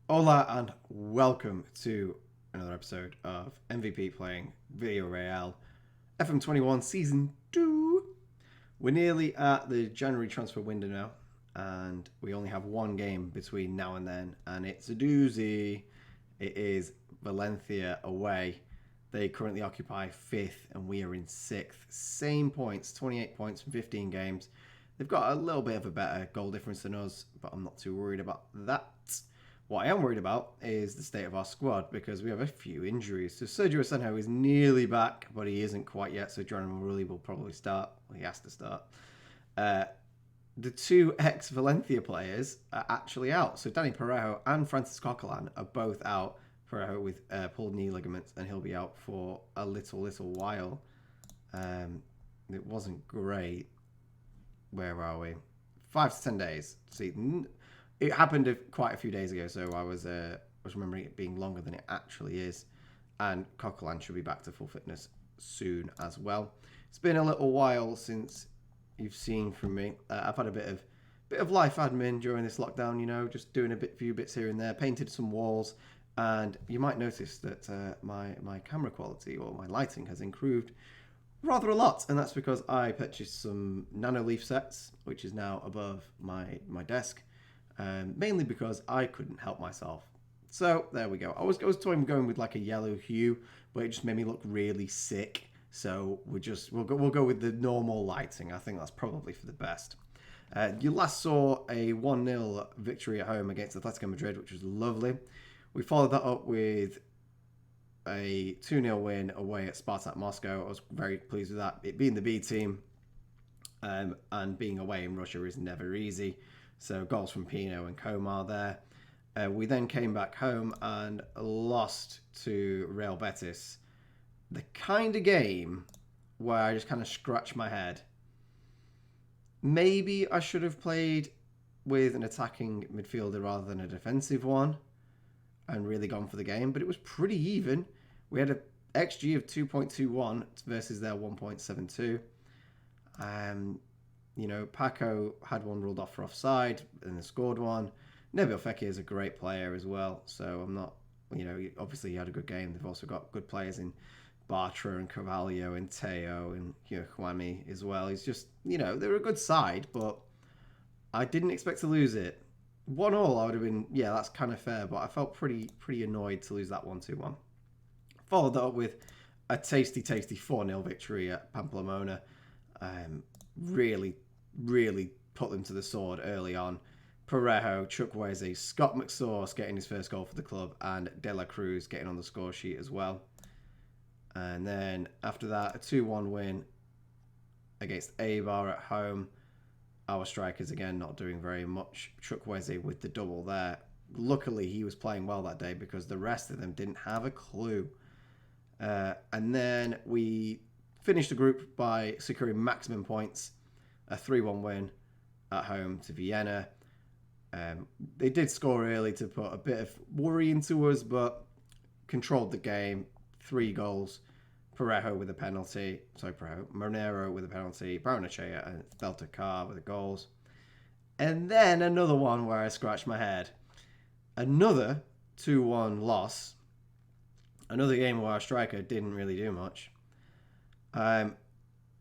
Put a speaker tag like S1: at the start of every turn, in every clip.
S1: Hola and welcome to another episode of MVPete playing Villarreal FM21 Season 2. We're nearly at the January transfer window now, and we only have one game between now and then, and it's a doozy. It is Valencia away. They currently occupy 5th, and we are in 6th. Same points, 28 points from 15 games. They've got a little bit of a better goal difference than us, but I'm not too worried about that. What I am worried about is the state of our squad because we have a few injuries. So Sergio Asenjo is nearly back, but he isn't quite yet. So Geronimo Rulli will probably start. Well, he has to start. The two ex-Valencia players are actually out. So Danny Parejo and Francis Coquelin are both out. Parejo with pulled knee ligaments, and he'll be out for a little while. It wasn't great. Where are we? 5 to 10 days. See, it happened quite a few days ago, so I was remembering it being longer than it actually is. And Coquelin should be back to full fitness soon as well. It's been a little while since you've seen from me. I've had a bit of life admin during this lockdown. You know, just doing few bits here and there. Painted some walls, and you might notice that my camera quality or my lighting has improved rather a lot, and that's because I purchased some nano leaf sets, which is now above my desk. Mainly because I couldn't help myself. So there we go. I was going with like a yellow hue, but it just made me look really sick. So we'll go with the normal lighting. I think that's probably for the best. You last saw a 1-0 victory at home against Atletico Madrid, which was lovely. We followed that up with a 2-0 win away at Spartak Moscow. I was very pleased with that. It being the B team and being away in Russia is never easy. So goals from Pino and Komar there. We then came back home and lost to Real Betis. The kind of game where I just kind of scratch my head. Maybe I should have played with an attacking midfielder rather than a defensive one and really gone for the game. But it was pretty even. We had an XG of 2.21 versus their 1.72. You know, Paco had one ruled off for offside and then scored one. Nabil Fekir is a great player as well. So I'm not, obviously he had a good game. They've also got good players in Bartra and Carvalho and Teo and Kwame as well. He's just, they're a good side, but I didn't expect to lose it. 1-1, I would have been, yeah, that's kind of fair, but I felt pretty annoyed to lose that 1-2-1. Followed that up with a tasty 4-0 victory at Pamplona. Really put them to the sword early on. Parejo, Chukwueze, Scott McSauce getting his first goal for the club, and De La Cruz getting on the score sheet as well. And then after that, a 2-1 win against Eibar at home. Our strikers again not doing very much. Chukwueze with the double there. Luckily, he was playing well that day because the rest of them didn't have a clue. And then we finished the group by securing maximum points. A 3-1 win at home to Vienna. They did score early to put a bit of worry into us, but controlled the game. 3 goals. Parejo with a penalty. Monero with a penalty. Baranachea and Delta Carr with the goals. And then another one where I scratched my head. Another 2-1 loss. Another game where our striker didn't really do much.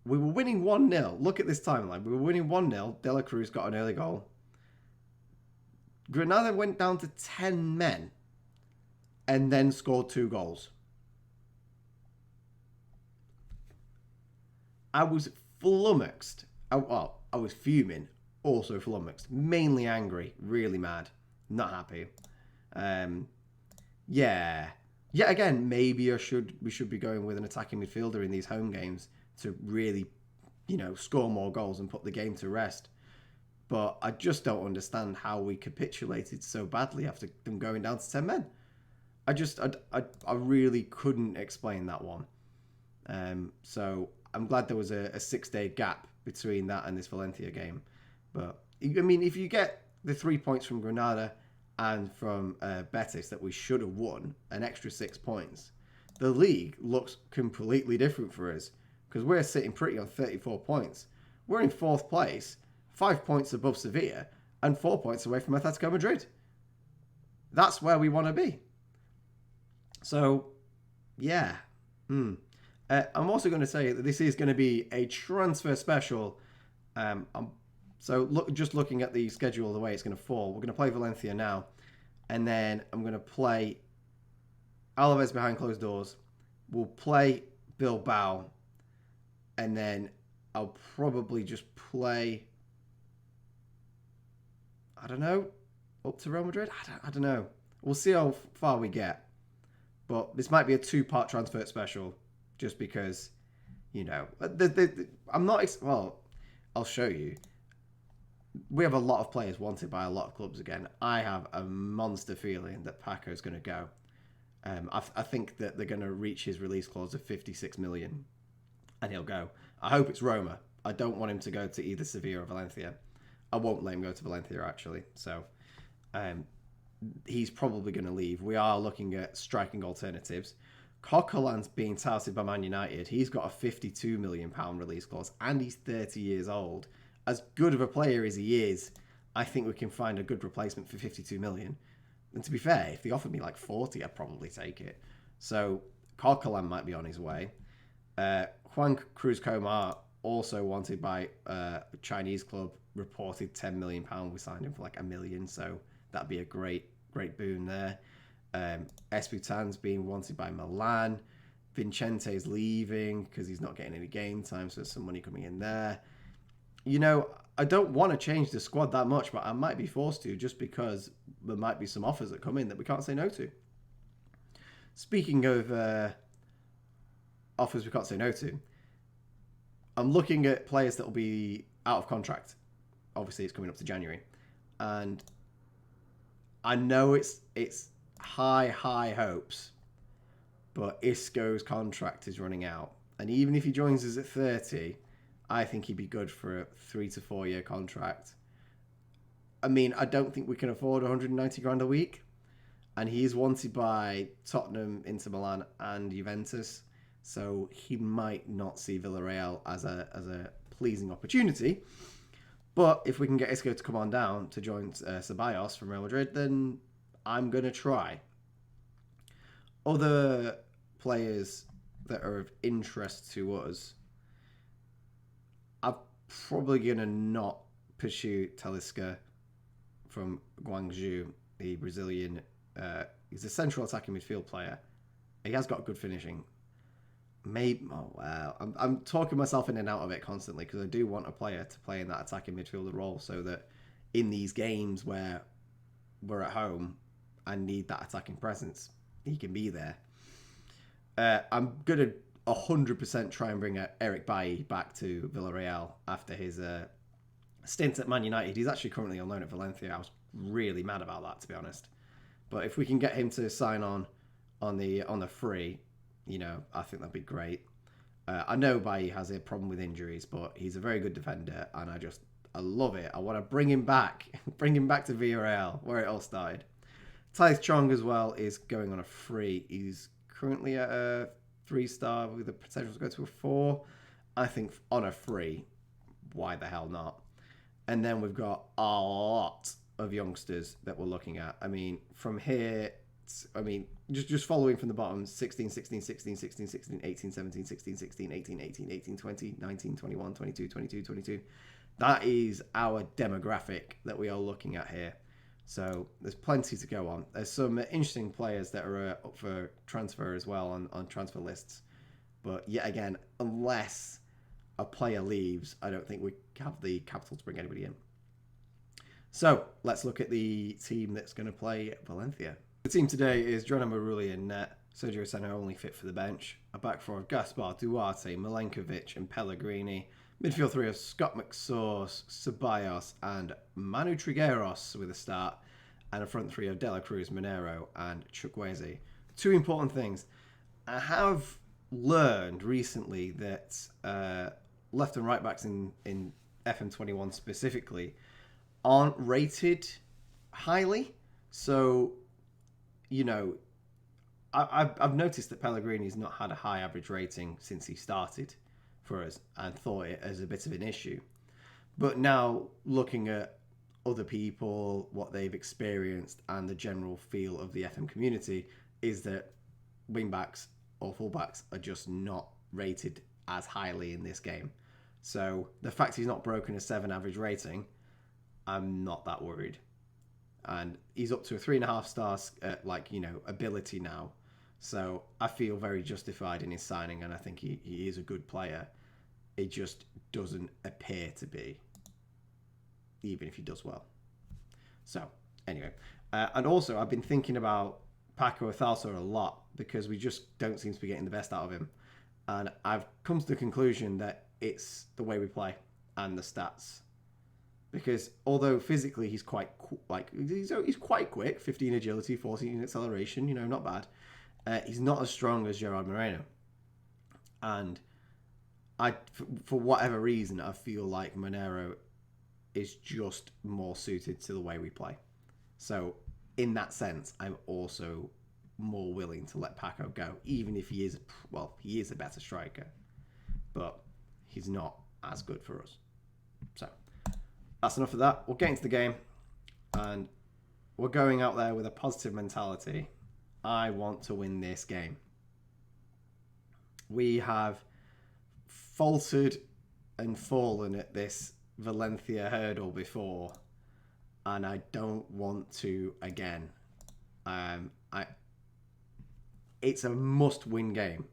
S1: We were winning 1-0. Look at this timeline. We were winning 1-0. De La Cruz got an early goal. Granada went down to 10 men and then scored 2 goals. I was flummoxed. I was fuming. Also flummoxed. Mainly angry. Really mad. Not happy. Yeah. Yet again, maybe we should be going with an attacking midfielder in these home games to really, score more goals and put the game to rest. But I just don't understand how we capitulated so badly after them going down to 10 men. I really couldn't explain that one. So I'm glad there was a 6-day gap between that and this Valencia game. But, I mean, if you get the 3 points from Granada and from Betis that we should have won, an extra 6 points, the league looks completely different for us. Because we're sitting pretty on 34 points. We're in 4th place, 5 points above Sevilla, and 4 points away from Atletico Madrid. that's where we want to be. So, yeah. I'm also going to say that this is going to be a transfer special. Just looking at the schedule, the way it's going to fall, we're going to play Valencia now, and then I'm going to play Alaves behind closed doors. We'll play Bilbao, and then I'll probably just play, I don't know, up to Real Madrid? I don't know. We'll see how far we get. But this might be a 2-part transfer special, just because, I'm not... Well, I'll show you. We have a lot of players wanted by a lot of clubs again. I have a monster feeling that Paco's going to go. I think that they're going to reach his release clause of 56 million, and he'll go. I hope it's Roma. I don't want him to go to either Sevilla or Valencia. I won't let him go to Valencia, actually. So, he's probably going to leave. We are looking at striking alternatives. Coquelin's being touted by Man United. He's got a £52 million release clause, and he's 30 years old. As good of a player as he is, I think we can find a good replacement for 52 million. And to be fair, if they offered me like 40, I'd probably take it. So Coquelin might be on his way. Juan Cruz Comar, also wanted by a Chinese club, reported £10 million. We signed him for like $1 million, so that'd be a great boon there. Esputan's being wanted by Milan. Vincente's leaving because he's not getting any game time, so there's some money coming in there. I don't want to change the squad that much, but I might be forced to, just because there might be some offers that come in that we can't say no to. Speaking of offers we can't say no to, I'm looking at players that will be out of contract. Obviously, it's coming up to January. And I know it's high hopes, but Isco's contract is running out. And even if he joins us at 30... I think he'd be good for a 3 to 4 year contract. I mean, I don't think we can afford 190 grand a week. And he is wanted by Tottenham, Inter Milan and Juventus. So he might not see Villarreal as a pleasing opportunity. But if we can get Isco to come on down to join Ceballos from Real Madrid, then I'm going to try. Other players that are of interest to us, I'm probably going to not pursue Talisca from Guangzhou, the Brazilian. He's a central attacking midfield player. He has got good finishing. I'm talking myself in and out of it constantly because I do want a player to play in that attacking midfielder role so that in these games where we're at home and need that attacking presence, he can be there. I'm going to 100% try and bring Eric Bailly back to Villarreal after his stint at Man United. He's actually currently on loan at Valencia. I was really mad about that, to be honest. But if we can get him to sign on the free, I think that'd be great. I know Bailly has a problem with injuries, but he's a very good defender, and I love it. I want to bring him back to Villarreal, where it all started. Taith Chong as well is going on a free. He's currently at a 3-star with the potential to go to a 4. I think on a free, why the hell not? And then we've got a lot of youngsters that we're looking at. I mean, from here, just following from the bottom, 16, 16, 16, 16, 16, 18, 17, 16, 16, 18, 18, 18, 20, 19, 21, 22, 22, 22. That is our demographic that we are looking at here. So there's plenty to go on. There's some interesting players that are up for transfer as well on transfer lists. But yet again, unless a player leaves, I don't think we have the capital to bring anybody in. So let's look at the team that's going to play Valencia. The team today is Geronimo Rulli in net. Sergio Senna only fit for the bench. A back four of Gaspar, Duarte, Milenkovic and Pellegrini. Midfield three of Scott McSauce, Ceballos and Manu Trigueros with a start. And a front three of De La Cruz, Monero and Chukwueze. Two important things. I have learned recently that left and right backs in FM21 specifically aren't rated highly. So, I've noticed that Pellegrini's not had a high average rating since he started for us and thought it as a bit of an issue. But now looking at other people, what they've experienced, and the general feel of the FM community is that wingbacks or fullbacks are just not rated as highly in this game. So the fact he's not broken a 7 average rating, I'm not that worried. And he's up to a 3.5 stars, ability now. So I feel very justified in his signing, and I think he is a good player. It just doesn't appear to be, even if he does well. So, anyway. And also, I've been thinking about Paco Othalsa a lot because we just don't seem to be getting the best out of him. And I've come to the conclusion that it's the way we play and the stats. Because although physically he's quite he's quite quick, 15 agility, 14 acceleration, not bad. He's not as strong as Gerard Moreno. And for whatever reason, I feel like Monero is just more suited to the way we play. So in that sense, I'm also more willing to let Paco go, even if he is a better striker, but he's not as good for us. So that's enough of that. We'll get into the game, and we're going out there with a positive mentality. I want to win this game. We have faltered and fallen at this Valencia hurdle before, and I don't want to again. It's a must-win game.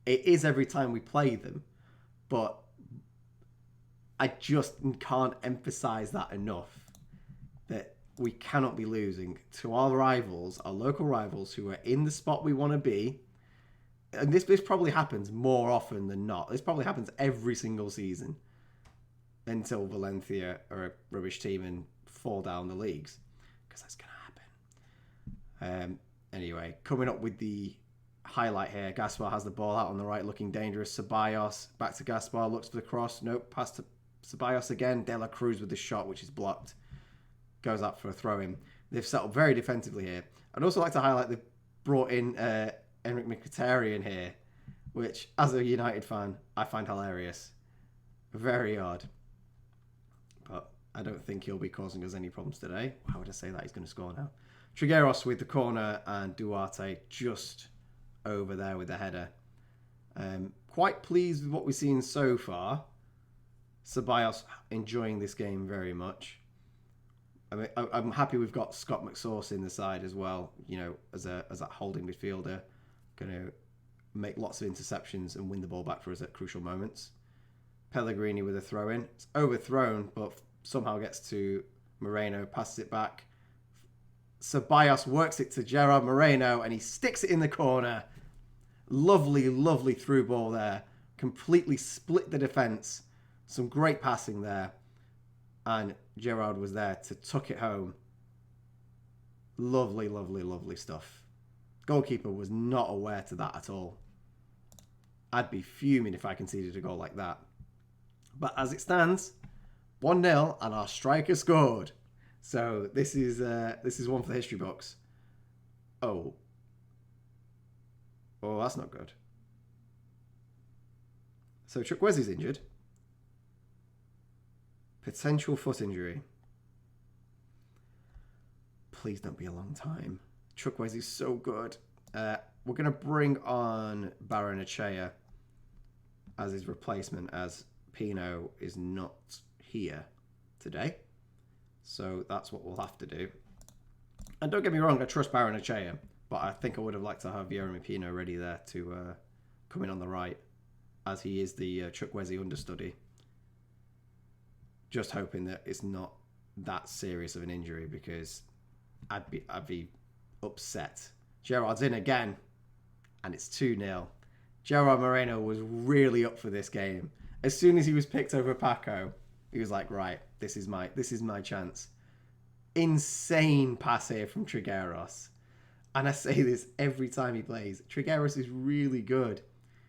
S1: It is every time we play them, but I just can't emphasize that enough, that we cannot be losing to our rivals, our local rivals, who are in the spot we want to be. And this probably happens more often than not. This probably happens every single season until Valencia are a rubbish team and fall down the leagues, because that's going to happen. Anyway, coming up with the highlight here, Gaspar has the ball out on the right, looking dangerous. Ceballos back to Gaspar, looks for the cross. Nope, pass to Ceballos again. De La Cruz with the shot, which is blocked. Goes up for a throw-in. They've settled very defensively here. I'd also like to highlight they've brought in Enric Mkhitaryan here, which, as a United fan, I find hilarious. Very odd. But I don't think he'll be causing us any problems today. How would I say that? He's going to score now. Trigueros with the corner, and Duarte just over there with the header. Quite pleased with what we've seen so far. Ceballos enjoying this game very much. I mean, I'm happy we've got Scott McSauce in the side as well, as that holding midfielder. Going to make lots of interceptions and win the ball back for us at crucial moments. Pellegrini with a throw-in. It's overthrown, but somehow gets to Moreno, passes it back. Ceballos works it to Gerard Moreno, and he sticks it in the corner. Lovely, lovely through ball there. Completely split the defence. Some great passing there. And Gerard was there to tuck it home. Lovely, lovely, lovely stuff. Goalkeeper was not aware to that at all. I'd be fuming if I conceded a goal like that. But as it stands, 1-0, and our striker scored. So this is one for the history books. Oh, that's not good. So Chukwueze's injured. Potential foot injury. Please don't be a long time. Chukwueze's so good. We're going to bring on Barrenechea as his replacement, as Pino is not here today. So that's what we'll have to do. And don't get me wrong, I trust Barrenechea, but I think I would have liked to have Yeremy Pino ready there to come in on the right, as he is the Chukwueze understudy. Just hoping that it's not that serious of an injury, because I'd be upset. Gerard's in again, and it's 2-0. Gerard Moreno was really up for this game. As soon as he was picked over Paco, he was like, right, this is my chance. Insane pass here from Trigueros. And I say this every time he plays. Trigueros is really good.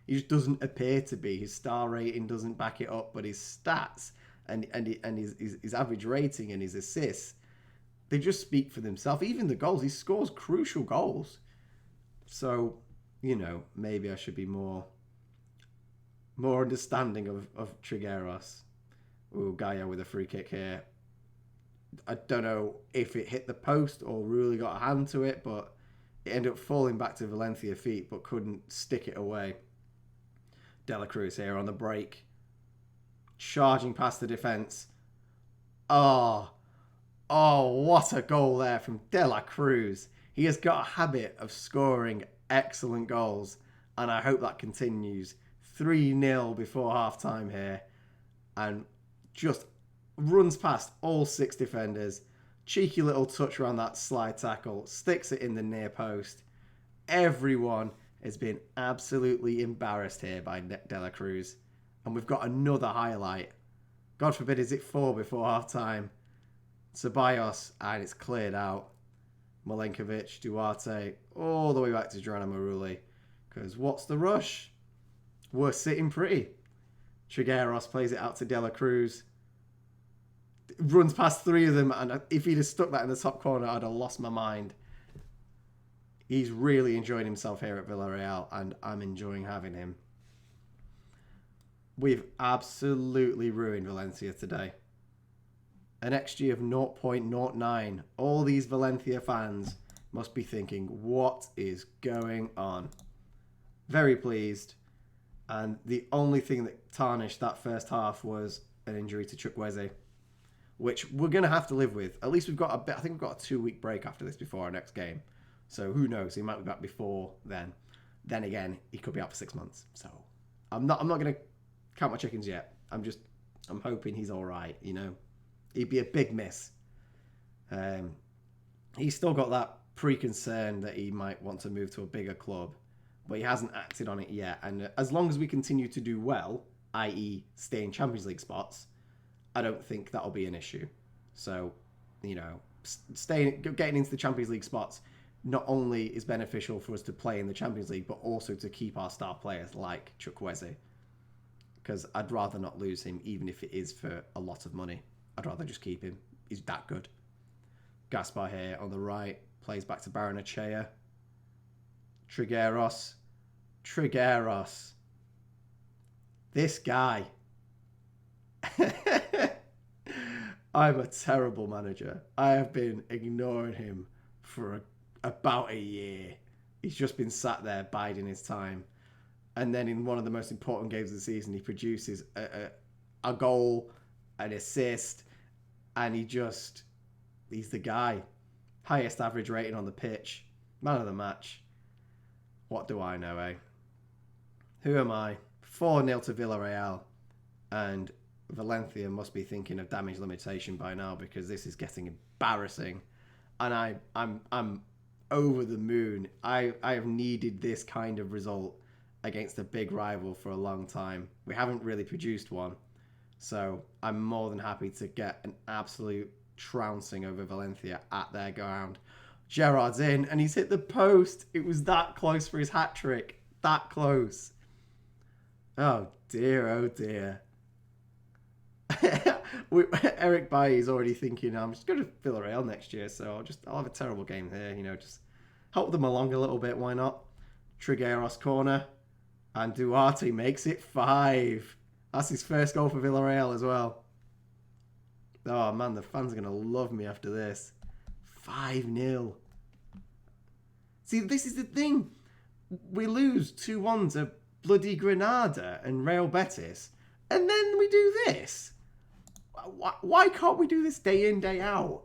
S1: He just doesn't appear to be. His star rating doesn't back it up, but his stats and his average rating and his assists, they just speak for themselves. Even the goals, he scores crucial goals. So, maybe I should be more understanding of Trigueros. Ooh, Gaia with a free kick here. I don't know if it hit the post or really got a hand to it, but it ended up falling back to Valencia's feet, but couldn't stick it away. De La Cruz here on the break, charging past the defence. Oh, what a goal there from De La Cruz. He has got a habit of scoring excellent goals, and I hope that continues. 3-0 before half-time here, and just runs past all 6 defenders. Cheeky little touch around that slide tackle, sticks it in the near post. Everyone has been absolutely embarrassed here by De La Cruz. And we've got another highlight. God forbid, is it 4 before half-time? Ceballos, and it's cleared out. Milenkovic, Duarte, all the way back to Geronimo Rulli. Because what's the rush? We're sitting pretty. Trigueros plays it out to De La Cruz. Runs past 3 of them, and if he'd have stuck that in the top corner, I'd have lost my mind. He's really enjoying himself here at Villarreal, and I'm enjoying having him. We've absolutely ruined Valencia today. An XG of 0.09. All these Valencia fans must be thinking, what is going on? Very pleased. And the only thing that tarnished that first half was an injury to Chukwueze, which we're going to have to live with. At least we've got I think we've got a 2-week break after this before our next game. So who knows? He might be back before then. Then again, he could be out for 6 months. So I'm not going to count my chickens yet. I'm hoping he's all right, you know. He'd be a big miss. He's still got that pre-concern that he might want to move to a bigger club, but he hasn't acted on it yet. And as long as we continue to do well, i.e. stay in Champions League spots, I don't think that'll be an issue. So, you know, getting into the Champions League spots not only is beneficial for us to play in the Champions League, but also to keep our star players like Chukwueze. Because I'd rather not lose him, even if it is for a lot of money. I'd rather just keep him. He's that good. Gaspar here on the right. Plays back to Barrenechea. Trigueros. This guy. I'm a terrible manager. I have been ignoring him for about a year. He's just been sat there biding his time. And then in one of the most important games of the season, he produces a goal, an assist, and he's the guy. Highest average rating on the pitch. Man of the match. What do I know, eh? Who am I? 4-0 to Villarreal. And Valencia must be thinking of damage limitation by now, because this is getting embarrassing. And I'm over the moon. I have needed this kind of result against a big rival for a long time. We haven't really produced one. So I'm more than happy to get an absolute trouncing over Valencia at their ground. Gerrard's in, and he's hit the post. It was that close for his hat-trick. That close. Oh dear, oh dear. Eric Bailly's already thinking, I'm just going to Villarreal next year, so I'll have a terrible game here, you know, just help them along a little bit, why not? Trigueros corner, and Duarte makes it 5. That's his first goal for Villarreal as well. Oh man, the fans are going to love me after this. 5-0. See, this is the thing. We lose 2-1 to bloody Granada and Real Betis, and then we do this. Why can't we do this day in, day out?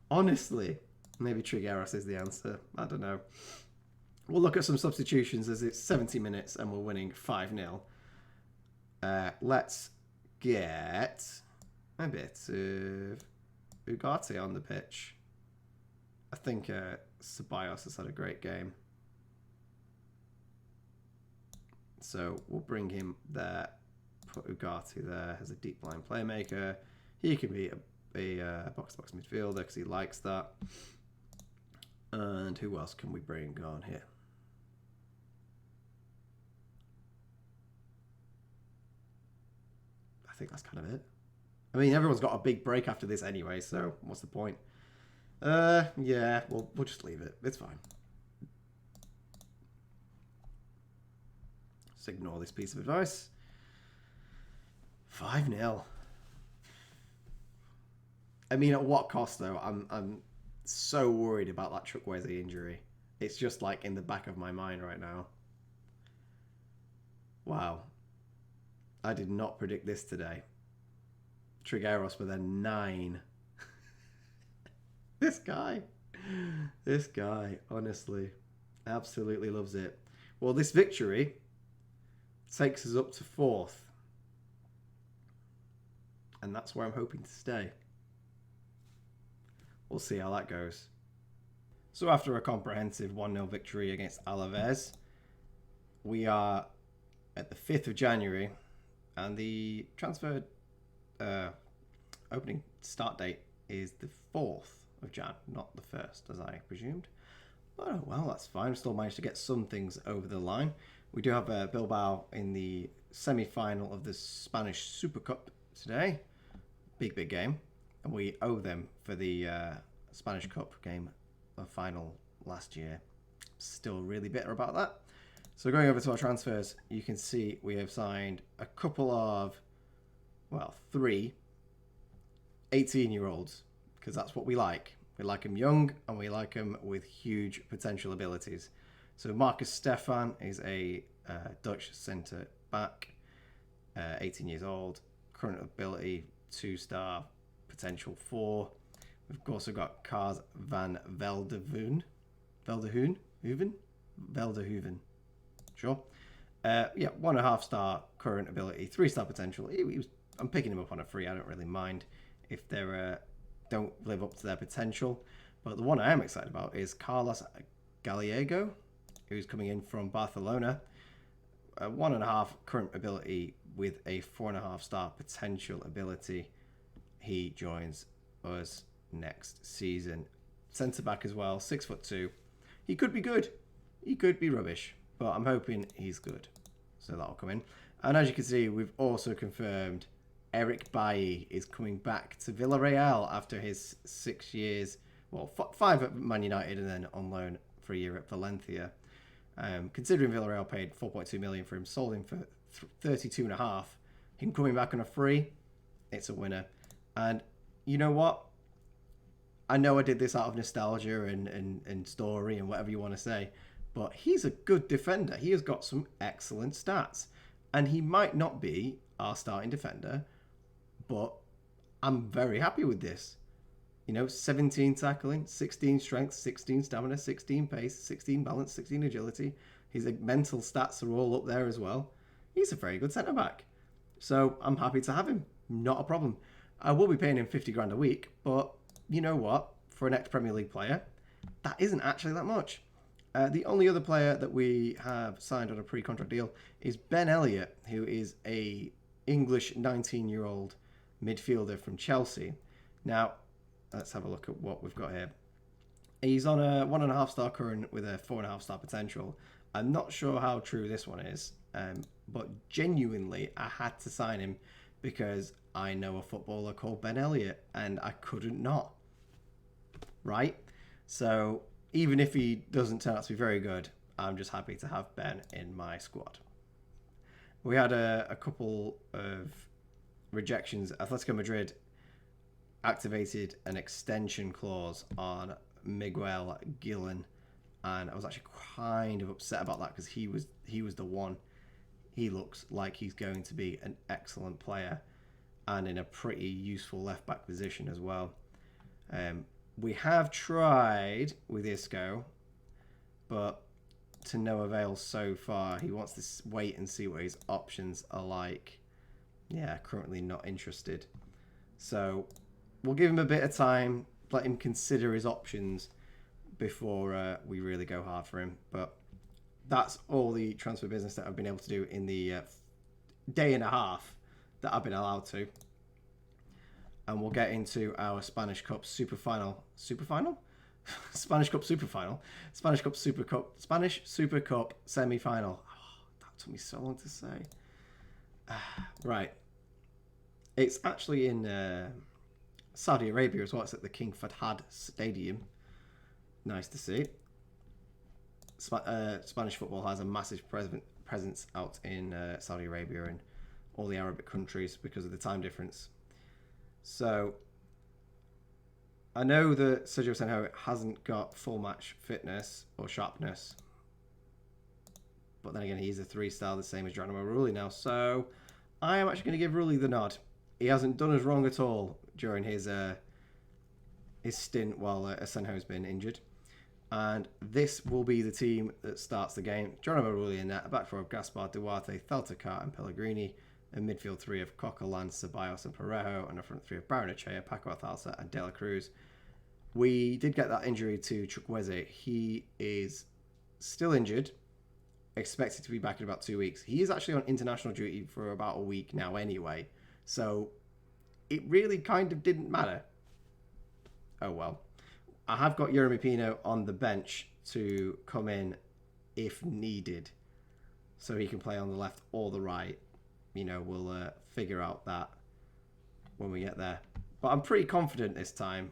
S1: Honestly. Maybe Trigueros is the answer. I don't know. We'll look at some substitutions as it's 70 minutes and we're winning 5-0. Let's get a bit of Ugarte on the pitch. I think Ceballos has had a great game. So we'll bring him there. Put Ugarte there as a deep line playmaker. He can be a box-to-box midfielder because he likes that. And who else can we bring on here? I think that's kind of it. I mean, everyone's got a big break after this anyway, so what's the point? Yeah, we'll just leave it. It's fine. Just ignore this piece of advice. 5-0. I mean, at what cost though? I'm so worried about that Chukwueze injury. It's just like in the back of my mind right now. Wow. I did not predict this today. Trigueros with a 9. This guy, honestly, absolutely loves it. Well, this victory takes us up to 4th. And that's where I'm hoping to stay. We'll see how that goes. So after a comprehensive 1-0 victory against Alaves, we are at the 5th of January, and the transfer opening start date is the 4th of Jan, not the 1st, as I presumed. Oh, well, that's fine. Still managed to get some things over the line. We do have Bilbao in the semi-final of the Spanish Super Cup today. Big game. And we owe them for the Spanish Cup game, the final last year. Still really bitter about that. So going over to our transfers, you can see we have signed a couple of, well, 3 18-year-olds, because that's what we like. We like them young, and we like them with huge potential abilities. So Marcus Stefan is a Dutch centre-back, 18 years old, current ability 2-star, potential 4. We've also got Kars van Veldehoeven. Sure. 1.5-star current ability, 3-star potential. I'm picking him up on a free. I don't really mind if they don't live up to their potential. But the one I am excited about is Carlos Gallego, who's coming in from Barcelona. 1.5 current ability with a 4.5-star potential ability. He joins us next season. Centre back as well, 6'2". He could be good. He could be rubbish, but I'm hoping he's good. So that'll come in. And as you can see, we've also confirmed Eric Bailly is coming back to Villarreal after his 6 years, well, 5 at Man United and then on loan for a year at Valencia. Considering Villarreal paid 4.2 million for him, sold him for 32.5. Him coming back on a free, it's a winner. And you know what? I know I did this out of nostalgia and story and whatever you want to say, but he's a good defender. He has got some excellent stats. And he might not be our starting defender, but I'm very happy with this. 17 tackling, 16 strength, 16 stamina, 16 pace, 16 balance, 16 agility. His mental stats are all up there as well. He's a very good centre-back. So I'm happy to have him. Not a problem. I will be paying him 50 grand a week, but you know what? For an ex-Premier League player, that isn't actually that much. The only other player that we have signed on a pre-contract deal is Ben Elliott, who is a English 19-year-old midfielder from Chelsea. Now, let's have a look at what we've got here. He's on a 1.5-star current with a 4.5-star potential. I'm not sure how true this one is, but genuinely, I had to sign him because I know a footballer called Ben Elliott, and I couldn't not. Right? So even if he doesn't turn out to be very good, I'm just happy to have Ben in my squad. We had a couple of rejections. Atletico Madrid activated an extension clause on Miguel Gillen, and I was actually kind of upset about that because he was the one. He looks like he's going to be an excellent player and in a pretty useful left-back position as well. We have tried with Isco, but to no avail so far. He wants to wait and see what his options are like. Yeah, currently not interested. So we'll give him a bit of time, let him consider his options before we really go hard for him. But that's all the transfer business that I've been able to do in the day and a half that I've been allowed to. And we'll get into our Spanish Cup Super Final. Super Final? Spanish Cup Super Final. Spanish Cup Super Cup. Spanish Super Cup semi-final. Oh, that took me so long to say. Right. It's actually in Saudi Arabia as well. It's at the King Fahd Stadium. Nice to see. Spanish football has a massive presence out in Saudi Arabia and all the Arabic countries because of the time difference. So I know that Sergio Senjo hasn't got full match fitness or sharpness. But then again, he's a 3-star, the same as Geronimo Rulli now. So I am actually going to give Rulli the nod. He hasn't done us wrong at all during his stint while Senjo's been injured. And this will be the team that starts the game. Geronimo Rulli in net, a back four of Gaspar, Duarte, Theltakar and Pellegrini. A midfield three of Coquelin, Ceballos and Parejo. And a front three of Barrenechea, Paco Alcalça and De La Cruz. We did get that injury to Chukwueze. He is still injured. Expected to be back in about 2 weeks. He is actually on international duty for about a week now anyway. So it really kind of didn't matter. Oh well. I have got Yeremy Pino on the bench to come in if needed. So he can play on the left or the right. You know, we'll figure out that when we get there. But I'm pretty confident this time.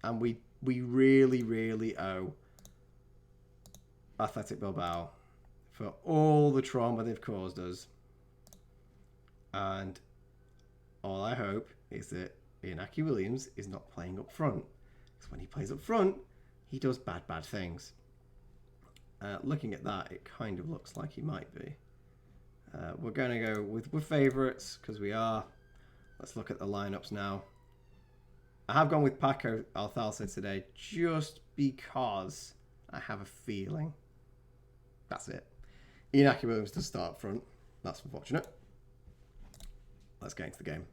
S1: And we really, really owe Athletic Bilbao for all the trauma they've caused us. And all I hope is that Inaki Williams is not playing up front. Because when he plays up front, he does bad things. Looking at that, it kind of looks like he might be. We're going to go with favourites, because we are. Let's look at the lineups now. I have gone with Paco Alcalça today, just because I have a feeling. That's it. Inaki Williams to start up front. That's unfortunate. Let's get into the game.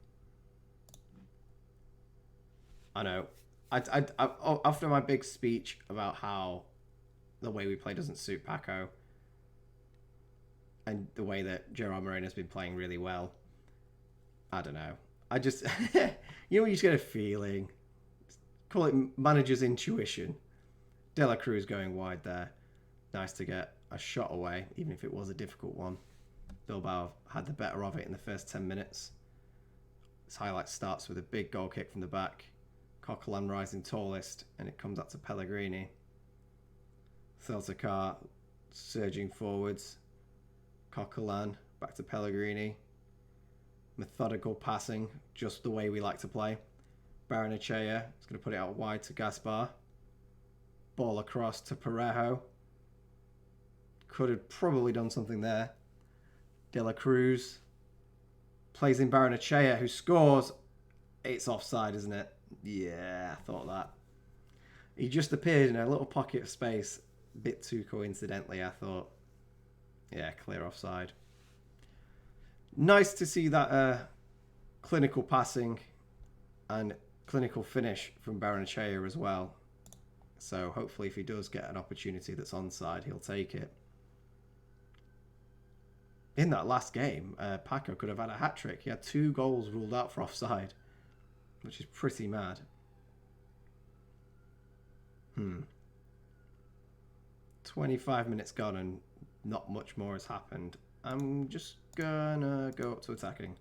S1: I know. I after my big speech about how the way we play doesn't suit Paco, and the way that Gerard Moreno's been playing really well, I don't know. I just, you know, you just get a feeling. Call it manager's intuition. De La Cruz going wide there. Nice to get a shot away, even if it was a difficult one. Bilbao had the better of it in the first 10 minutes. This highlight starts with a big goal kick from the back. Coquelin rising tallest, and it comes up to Pellegrini. Theltakar surging forwards. Coquelin back to Pellegrini. Methodical passing, just the way we like to play. Barrenechea is going to put it out wide to Gaspar. Ball across to Parejo. Could have probably done something there. De La Cruz plays in Barrenechea, who scores. It's offside, isn't it? Yeah, I thought that. He just appeared in a little pocket of space, a bit too coincidentally, I thought. Yeah, clear offside. Nice to see that clinical passing and clinical finish from Barrenechea as well. So hopefully if he does get an opportunity that's onside, he'll take it. In that last game, Paco could have had a hat-trick. He had 2 goals ruled out for offside, which is pretty mad. 25 minutes gone and not much more has happened. I'm just gonna go up to attacking.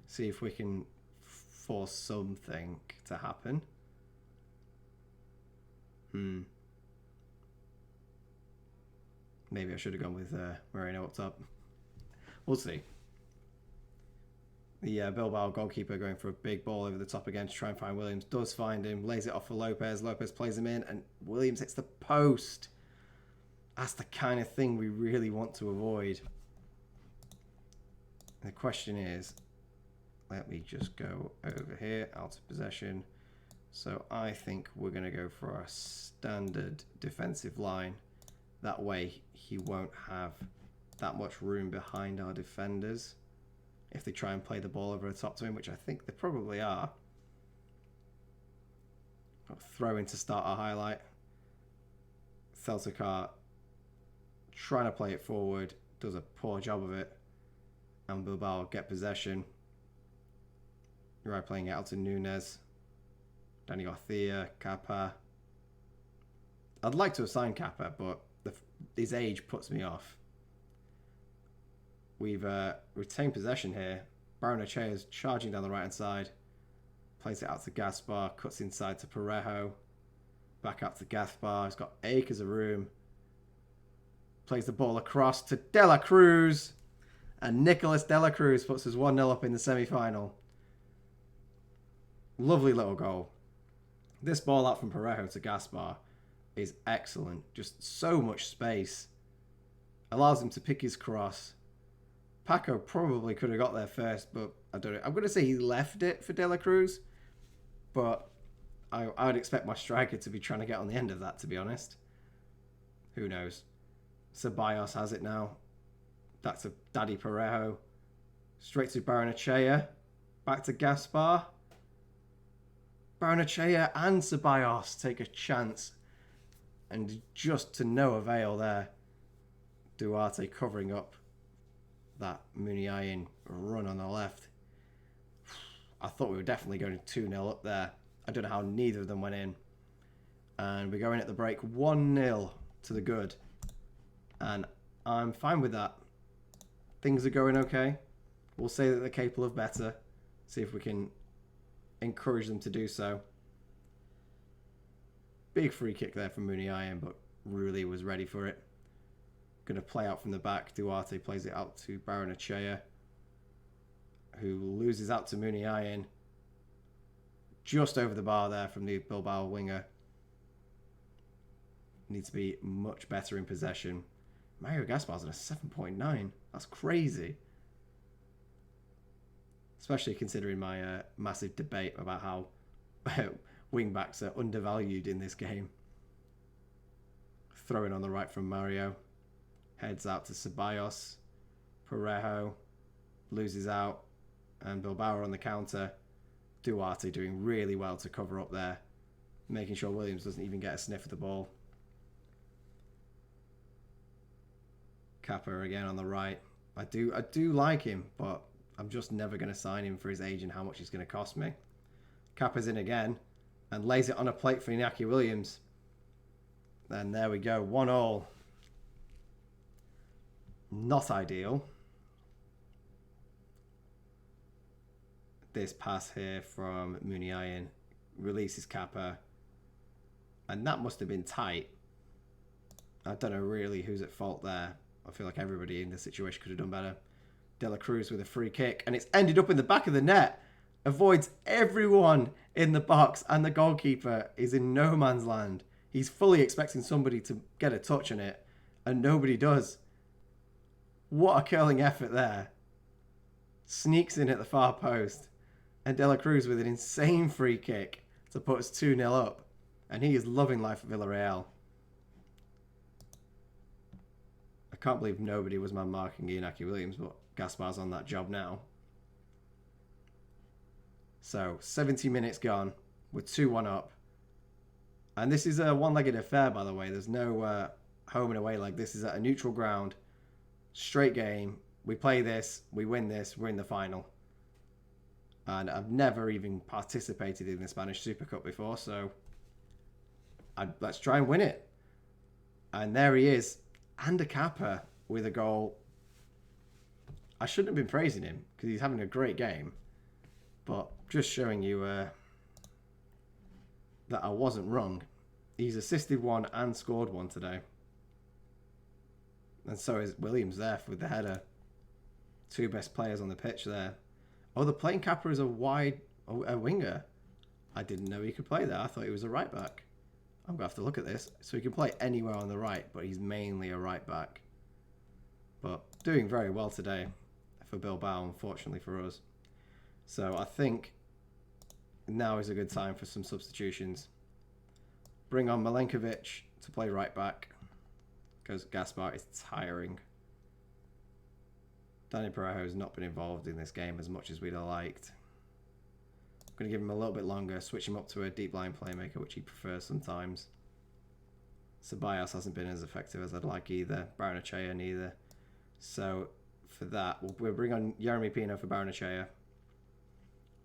S1: See if we can force something to happen. Maybe I should have gone with Moreno up top. We'll see. The Bilbao goalkeeper going for a big ball over the top again to try and find Williams. Does find him. Lays it off for Lopez. Lopez plays him in. And Williams hits the post. That's the kind of thing we really want to avoid. The question is, let me just go over here, out of possession. So I think we're going to go for a standard defensive line. That way he won't have that much room behind our defenders if they try and play the ball over the top to him, which I think they probably are. Throw in to start our highlight. Theltakar trying to play it forward, does a poor job of it, and Bilbao get possession. Right, playing it out to Nunes, Danny Garcia, Kappa. I'd like to assign Kappa, but his age puts me off. We've retained possession here. Barrenechea is charging down the right hand side. Plays it out to Gaspar, cuts inside to Parejo. Back out to Gaspar. He's got acres of room. Plays the ball across to De La Cruz. And Nicolas De La Cruz puts us 1-0 up in the semi-final. Lovely little goal. This ball out from Parejo to Gaspar is excellent. Just so much space. Allows him to pick his cross. Paco probably could have got there first, but I don't know. I'm going to say he left it for De La Cruz, but I would expect my striker to be trying to get on the end of that, to be honest. Who knows? Ceballos has it now. That's a Daddy Parejo. Straight to Barrenechea. Back to Gaspar. Barrenechea and Ceballos take a chance. And just to no avail there. Duarte covering up that Muniain run on the left. I thought we were definitely going 2-0 up there. I don't know how neither of them went in. And we're going at the break 1-0 to the good. And I'm fine with that. Things are going okay. We'll say that they're capable of better. See if we can encourage them to do so. Big free kick there from Muniain, but Rulli was ready for it. Going to play out from the back. Duarte plays it out to Barrenechea, who loses out to Muniain. Just over the bar there from the Bilbao winger. Needs to be much better in possession. Mario Gaspar's on a 7.9. That's crazy. Especially considering my massive debate about how wing-backs are undervalued in this game. Throwing on the right from Mario. Heads out to Ceballos. Parejo loses out. And Bilbao on the counter. Duarte doing really well to cover up there. Making sure Williams doesn't even get a sniff of the ball. Kappa again on the right. I do like him, but I'm just never going to sign him for his age and how much he's going to cost me. Kappa's in again and lays it on a plate for Iñaki Williams. And there we go, 1-1. Not ideal. This pass here from Muniain releases Kappa. And that must have been tight. I don't know really who's at fault there. I feel like everybody in this situation could have done better. De La Cruz with a free kick. And it's ended up in the back of the net. Avoids everyone in the box. And the goalkeeper is in no man's land. He's fully expecting somebody to get a touch on it. And nobody does. What a curling effort there. Sneaks in at the far post. And De La Cruz with an insane free kick to put us 2-0 up. And he is loving life at Villarreal. I can't believe nobody was man marking Iñaki Williams, but Gaspar's on that job now. So, 70 minutes gone. We're 2-1 up. And this is a one-legged affair, by the way. There's no home and away leg. This is at a neutral ground. Straight game. We play this. We win this. We're in the final. And I've never even participated in the Spanish Super Cup before, so let's try and win it. And there he is. And a Kappa with a goal. I shouldn't have been praising him because he's having a great game. But just showing you that I wasn't wrong. He's assisted one and scored one today. And so is Williams there with the header. Two best players on the pitch there. Oh, they're playing Kappa as a winger. I didn't know he could play there. I thought he was a right back. I'm going to have to look at this. So he can play anywhere on the right, but he's mainly a right back. But doing very well today for Bilbao, unfortunately for us. So I think now is a good time for some substitutions. Bring on Milenkovic to play right back because Gaspar is tiring. Danny Parejo has not been involved in this game as much as we'd have liked. I'm going to give him a little bit longer, switch him up to a deep line playmaker, which he prefers sometimes. Ceballos hasn't been as effective as I'd like either. Barrenechea neither. So for that, we'll bring on Yeremy Pino for Barrenechea.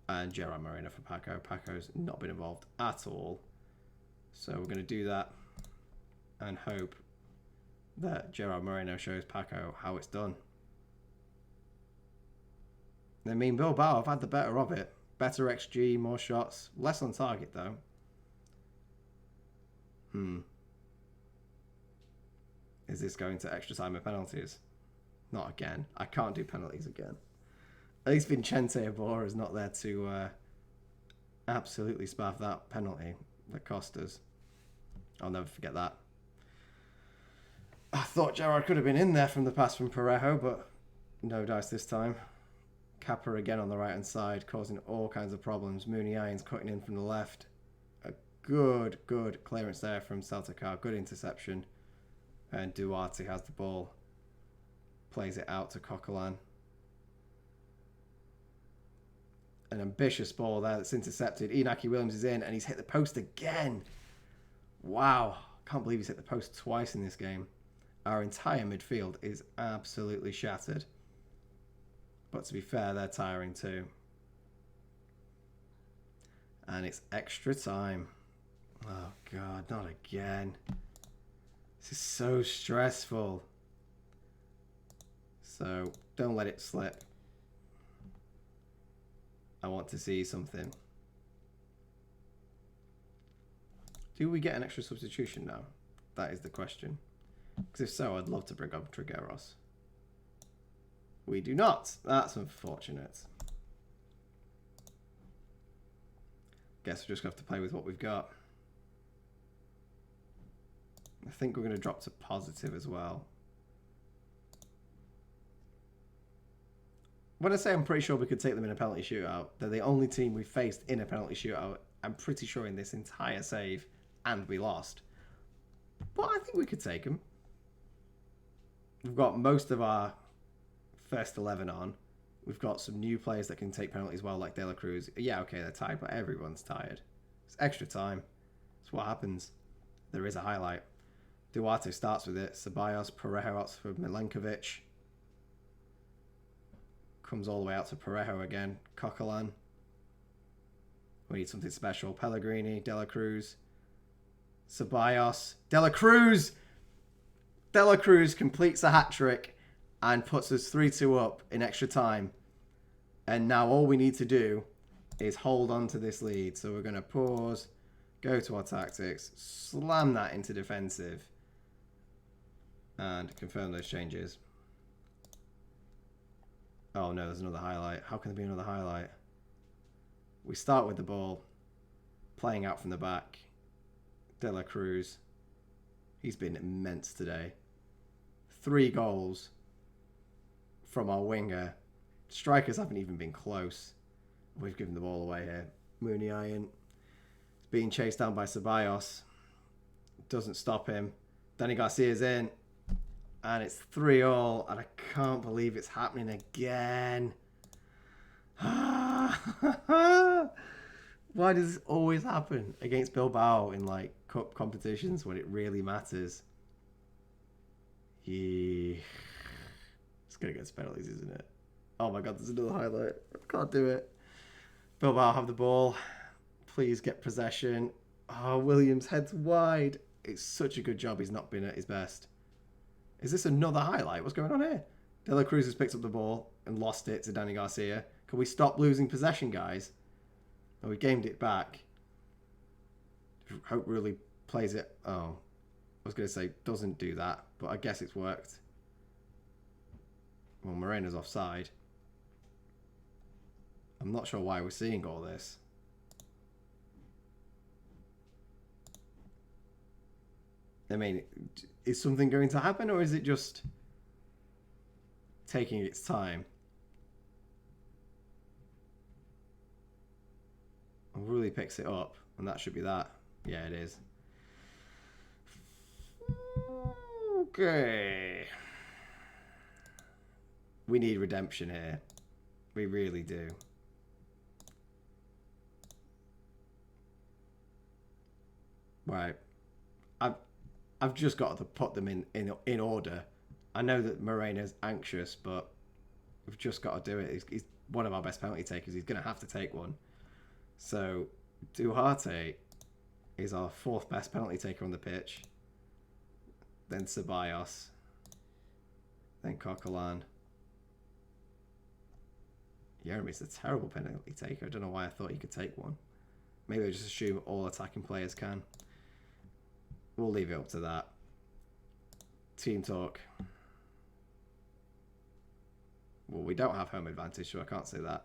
S1: And Gerard Moreno for Paco. Paco's not been involved at all. So we're going to do that and hope that Gerard Moreno shows Paco how it's done. I mean, Bilbao have had the better of it. Better XG, more shots. Less on target, though. Is this going to extra time and penalties? Not again. I can't do penalties again. At least Vincente Iborra is not there to absolutely spaff that penalty. that cost us. I'll never forget that. I thought Gerrard could have been in there from the pass from Parejo, but no dice this time. Kappa again on the right-hand side, causing all kinds of problems. Mooney Irons cutting in from the left. A good clearance there from Saltacar. Good interception. And Duarte has the ball. Plays it out to Coquelin. An ambitious ball there that's intercepted. Inaki Williams is in, and he's hit the post again. Wow. Can't believe he's hit the post twice in this game. Our entire midfield is absolutely shattered. But to be fair, they're tiring too. And it's extra time. Oh, God, not again. This is so stressful. So, don't let it slip. I want to see something. Do we get an extra substitution now? That is the question. Because if so, I'd love to bring up Trigueros. We do not. That's unfortunate. Guess we're just going to have to play with what we've got. I think we're going to drop to positive as well. When I say I'm pretty sure we could take them in a penalty shootout, they're the only team we faced in a penalty shootout, I'm pretty sure, in this entire save, and we lost. But I think we could take them. We've got most of our first 11 on. We've got some new players that can take penalties well, like De La Cruz. Yeah, okay, they're tired, but everyone's tired. It's extra time. It's what happens. There is a highlight. Duarte starts with it. Ceballos, Parejo out for Milenkovic. Comes all the way out to Parejo again. Coquelin. We need something special. Pellegrini, De La Cruz. Ceballos. De La Cruz! De La Cruz completes a hat-trick and puts us 3-2 up in extra time. And now all we need to do is hold on to this lead. So we're going to pause, go to our tactics, slam that into defensive, and confirm those changes. Oh no, there's another highlight. How can there be another highlight? We start with the ball, playing out from the back. De La Cruz. He's been immense today. 3 goals from our winger. Strikers haven't even been close. We've given the ball away here. Mooney Iron. Being chased down by Ceballos. Doesn't stop him. Danny Garcia's in. And it's 3-3. And I can't believe it's happening again. Why does this always happen against Bilbao in like cup competitions when it really matters? Yeah. It's going to get penalties, isn't it? Oh my God, there's another highlight. I can't do it. Bilbao have the ball. Please get possession. Oh, Williams heads wide. It's such a good job he's not been at his best. Is this another highlight? What's going on here? De La Cruz has picked up the ball and lost it to Danny Garcia. Can we stop losing possession, guys? Oh, we gamed it back. Hope really plays it. Oh, I was going to say doesn't do that, but I guess it's worked. Well, Moreno's offside. I'm not sure why we're seeing all this. I mean, is something going to happen, or is it just taking its time? Really picks it up, and that should be that. Yeah, it is. Okay. We need redemption here. We really do. Right. I've just got to put them in order. I know that Moreno's anxious, but we've just got to do it. He's one of our best penalty takers. He's going to have to take one. So Duarte is our 4th best penalty taker on the pitch. Then Ceballos. Then Coquelin. Jeremy's a terrible penalty taker. I don't know why I thought he could take one. Maybe I just assume all attacking players can. We'll leave it up to that. Team talk. Well, we don't have home advantage, so I can't say that.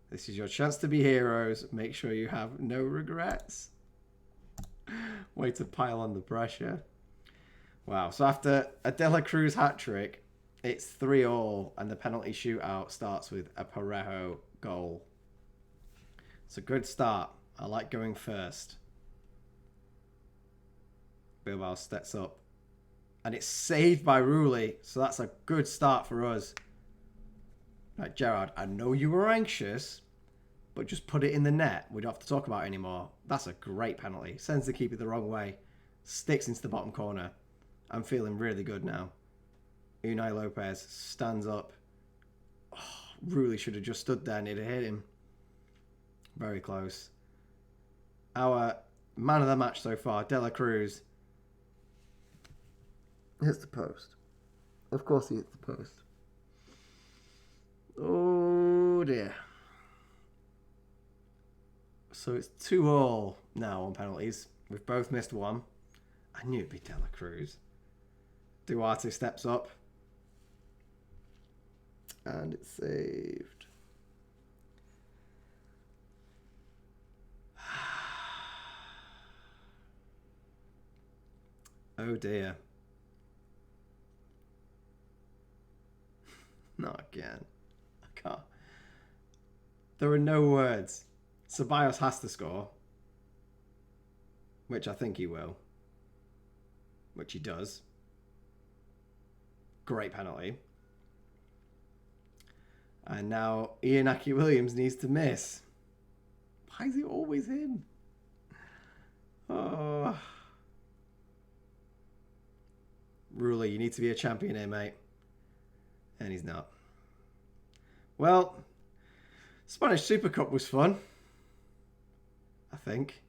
S1: This is your chance to be heroes. Make sure you have no regrets. Way to pile on the pressure. Wow. So after a De La Cruz hat-trick, it's 3-3, and the penalty shootout starts with a Parejo goal. It's a good start. I like going first. Bilbao steps up. And it's saved by Rulli, so that's a good start for us. Right, Gerrard, I know you were anxious, but just put it in the net. We don't have to talk about it anymore. That's a great penalty. Sends the keeper the wrong way. Sticks into the bottom corner. I'm feeling really good now. Unai Lopez stands up. Oh, Rulli should have just stood there and it'd have hit him. Very close. Our man of the match so far, De La Cruz, hits the post. Of course he hits the post. Oh dear. So it's 2-2 now on penalties. We've both missed one. I knew it'd be De La Cruz. Duarte steps up. And it's saved. Oh dear. Not again. I can't. There are no words. Ceballos has to score. Which I think he will. Which he does. Great penalty. And now Iñaki Williams needs to miss. Why is it always him? Oh. Rulli, you need to be a champion here, mate. And he's not. Well, Spanish Super Cup was fun. I think.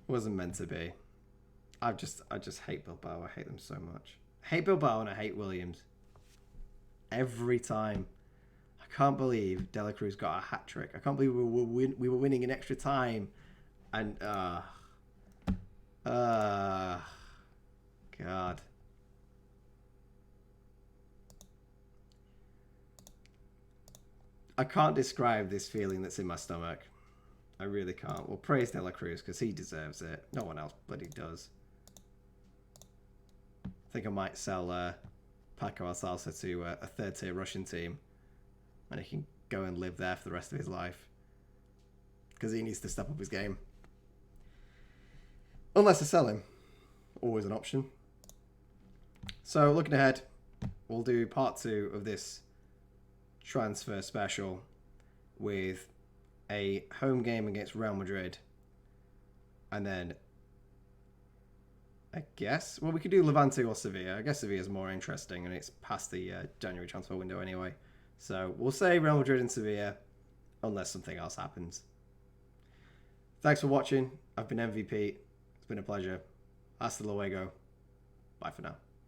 S1: Wasn't meant to be. I just hate Bilbao. I hate them so much. I hate Bilbao and I hate Williams. Every time. I can't believe De La Cruz got a hat trick. I can't believe we were winning in extra time. And God. I can't describe this feeling that's in my stomach. I really can't. Well, praise De La Cruz because he deserves it. No one else bloody does. I think I might sell Paco Alsalsa to a third-tier Russian team. And he can go and live there for the rest of his life. Because he needs to step up his game. Unless I sell him. Always an option. So, looking ahead, we'll do part 2 of this transfer special with a home game against Real Madrid. And then, I guess, well, we could do Levante or Sevilla. I guess Sevilla's more interesting, and it's past the January transfer window anyway. So, we'll say Real Madrid and Sevilla, unless something else happens. Thanks for watching. I've been MVPete. It's been a pleasure. Hasta luego. Bye for now.